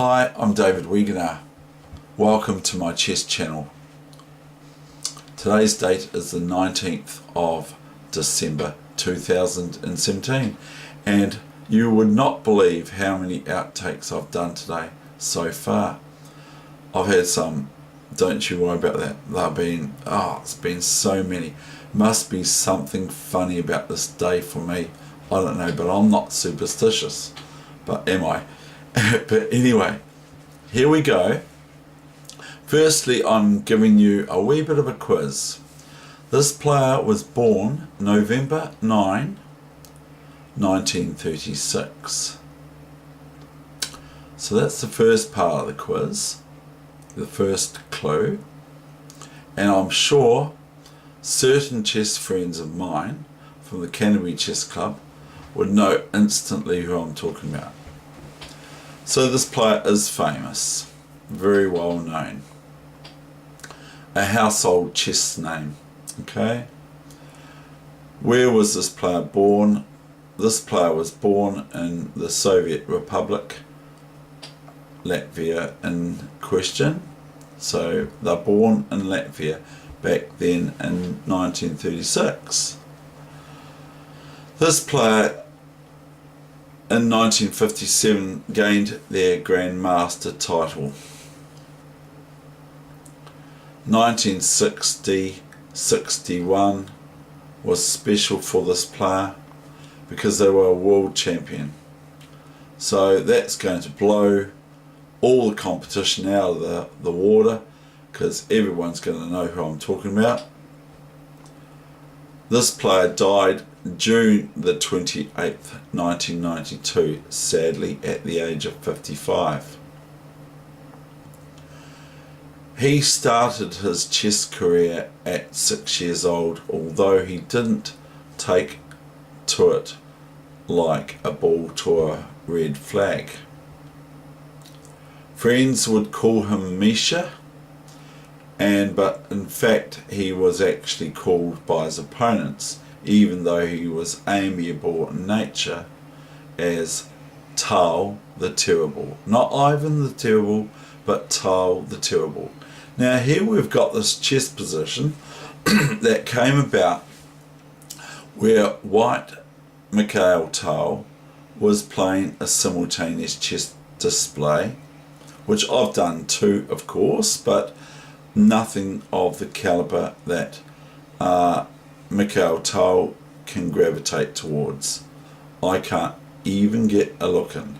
Hi, I'm David Weegenaar. Welcome to my chess channel. Today's date is the 19th of December 2017 and you would not believe how many outtakes I've done today so far. I've had some, don't you worry about that. It's been so many. Must be something funny about this day for me. I don't know, but I'm not superstitious. But am I? But anyway, here we go. Firstly, I'm giving you a wee bit of a quiz. This player was born November 9, 1936. So that's the first part of the quiz, the first clue. And I'm sure certain chess friends of mine from the Canterbury Chess Club would know instantly who I'm talking about. So this player is famous, very well known, a household chess name. Okay, where was this player born? This player was born in the Soviet Republic, Latvia in question. So they're born in Latvia back then in 1936. This player in 1957 gained their Grandmaster title. 1960-61 was special for this player because they were a world champion. So that's going to blow all the competition out of the water because everyone's going to know who I'm talking about. This player died June the 28th, 1992, sadly at the age of 55. He started his chess career at 6 years old, although he didn't take to it like a ball to a red flag. Friends would call him Misha, but in fact he was actually called by his opponents, even though he was amiable in nature, as Tal the Terrible. Not Ivan the Terrible, but Tal the Terrible. Now here we've got this chess position that came about where white Mikhail Tal was playing a simultaneous chess display, which I've done too, of course, but nothing of the caliber that Mikhail Tal can gravitate towards. I can't even get a look in.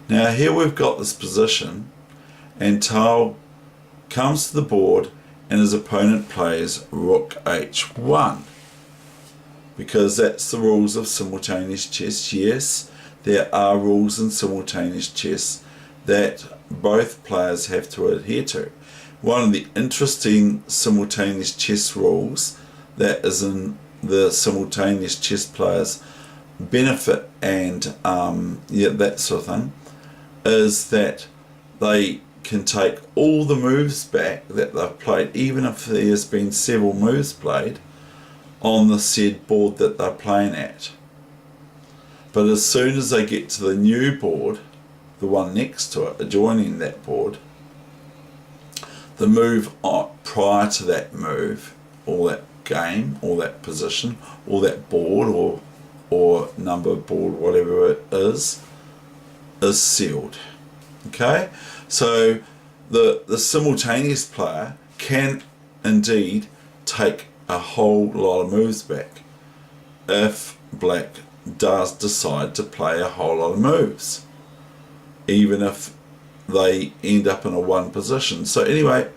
Now here we've got this position and Tal comes to the board and his opponent plays Rook H1 because that's the rules of simultaneous chess. Yes, there are rules in simultaneous chess that both players have to adhere to. One of the interesting simultaneous chess rules that is in the simultaneous chess players' benefit and that sort of thing is that they can take all the moves back that they've played, even if there's been several moves played on the said board that they're playing at. But as soon as they get to the new board, the one next to it, adjoining that board, the move prior to that move, or that game, or that position, or that board, or number board, whatever it is sealed. Okay, so the simultaneous player can indeed take a whole lot of moves back if black does decide to play a whole lot of moves, even if they end up in a one position. So anyway,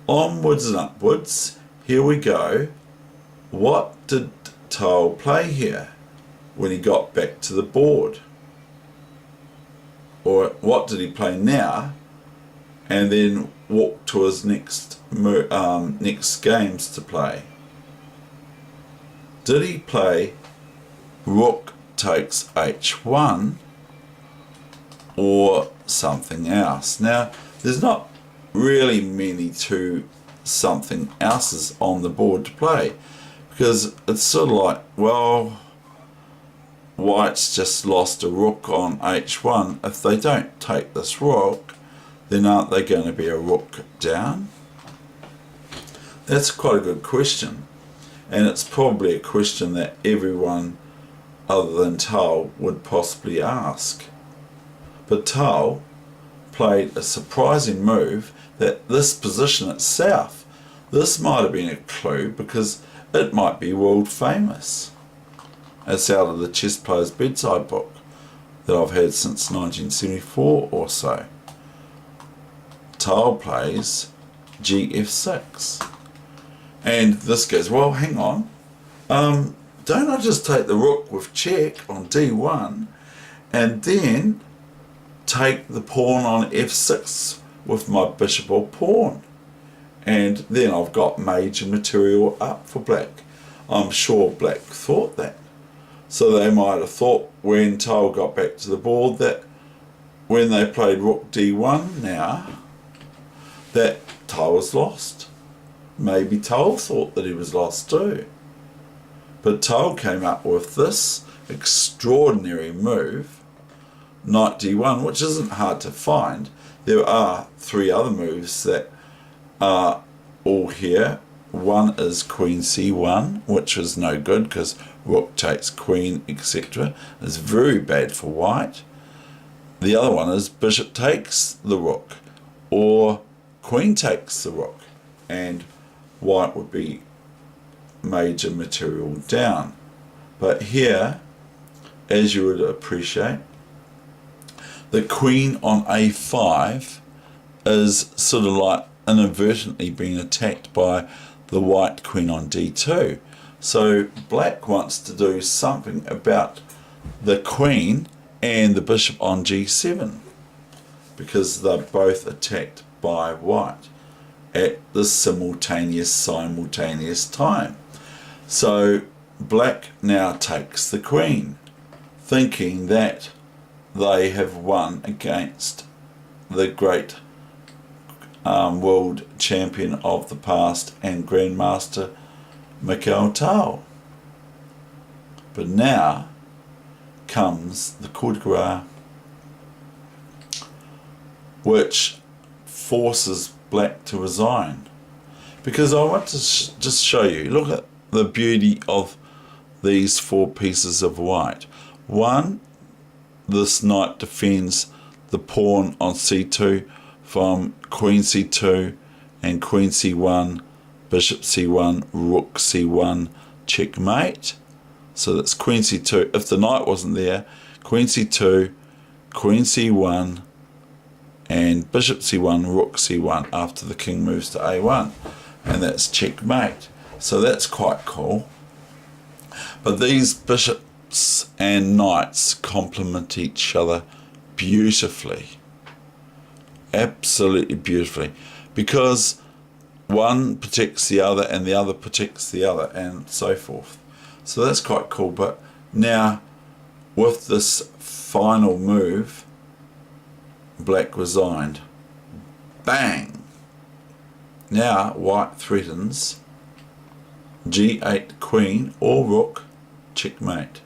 onwards and upwards, here we go. What did Tal play here when he got back to the board? Or what did he play now and then walk to his next games to play? Did he play Rook takes H1 or something else? Now there's not really many two something else's on the board to play because it's sort of like, well, white's just lost a rook on h1. If they don't take this rook, then aren't they going to be a rook down? That's quite a good question, and it's probably a question that everyone other than Tal would possibly ask. But Tal played a surprising move that this position itself, this might have been a clue because it might be world famous. It's out of the Chess Player's Bedside book that I've had since 1974 or so. Tal plays GF6. And this goes, well, hang on. Don't I just take the rook with check on D1 and then take the pawn on F6 with my bishop or pawn? And then I've got major material up for black. I'm sure black thought that. So they might have thought when Tal got back to the board that when they played rook D1 now, that Tal was lost. Maybe Tal thought that he was lost too. But Tal came up with this extraordinary move, knight D1, which isn't hard to find. There are three other moves that are all here. One is queen C1, which is no good because rook takes queen, etc. It's very bad for white. The other one is bishop takes the rook, or queen takes the rook, and white would be major material down. But here, as you would appreciate, the queen on A5 is sort of like inadvertently being attacked by the white queen on D2. So black wants to do something about the queen and the bishop on G7 because they're both attacked by white at this simultaneous time. So black now takes the queen, thinking that they have won against the great world champion of the past and grandmaster Mikhail Tal. But now comes the coup de grace, which forces black to resign. Because I want to just show you, look at the beauty of these four pieces of white. One, this knight defends the pawn on C2 from queen C2 and queen C1, bishop C1, rook C1, checkmate. So that's queen C2. If the knight wasn't there, queen C2, queen C1, and bishop C1, rook C1 after the king moves to A1. And that's checkmate. So that's quite cool. But these bishops and knights complement each other beautifully. Absolutely beautifully. Because one protects the other and the other protects the other and so forth. So that's quite cool. But now with this final move, black resigned. Bang! Now white threatens G8 queen or rook, checkmate.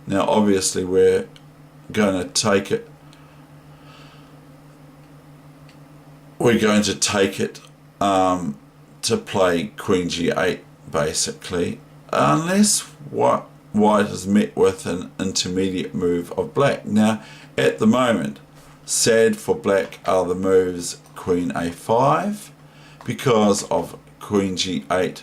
Now obviously we're going to take it. We're going to take it to play queen G8 basically, unless white is met with an intermediate move of black. Now at the moment, sad for black are the moves queen A5 because of queen G8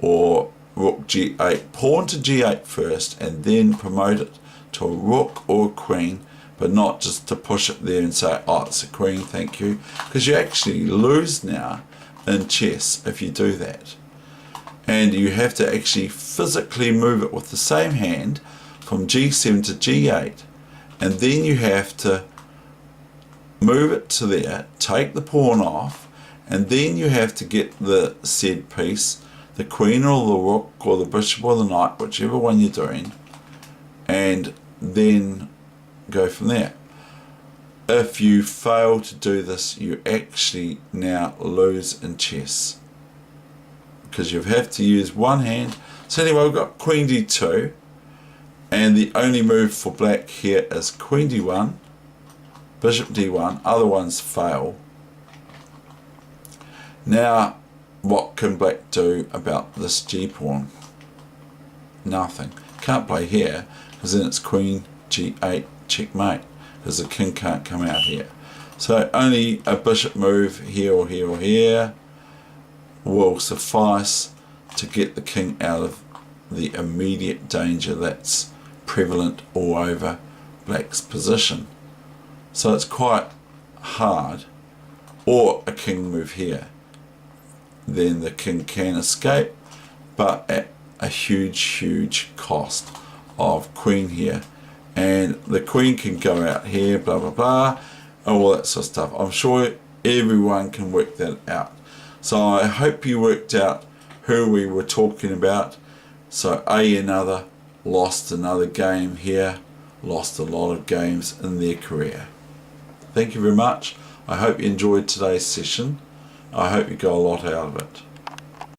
or rook G8, pawn to G8 first and then promote it to a rook or a queen, but not just to push it there and say, oh, it's a queen, thank you, because you actually lose now in chess if you do that. And you have to actually physically move it with the same hand from G7 to G8, and then you have to move it to there, take the pawn off, and then you have to get the said piece, the queen or the rook or the bishop or the knight, whichever one you're doing, and then go from there. If you fail to do this, you actually now lose in chess because you have to use one hand. So anyway, we've got queen D2, and the only move for black here is queen D1, bishop D1, other ones fail, Now, what can black do about this g-pawn? Nothing. Can't play here, because then it's queen g8 checkmate, because the king can't come out here. So only a bishop move here or here or here will suffice to get the king out of the immediate danger that's prevalent all over black's position. So it's quite hard. Or a king move here. Then the king can escape, but at a huge cost of queen here. And the queen can go out here, blah blah blah, all that sort of stuff. I'm sure everyone can work that out. So I hope you worked out who we were talking about. So another lost another game here, lost a lot of games in their career. Thank you very much. I hope you enjoyed today's session. I hope you got a lot out of it.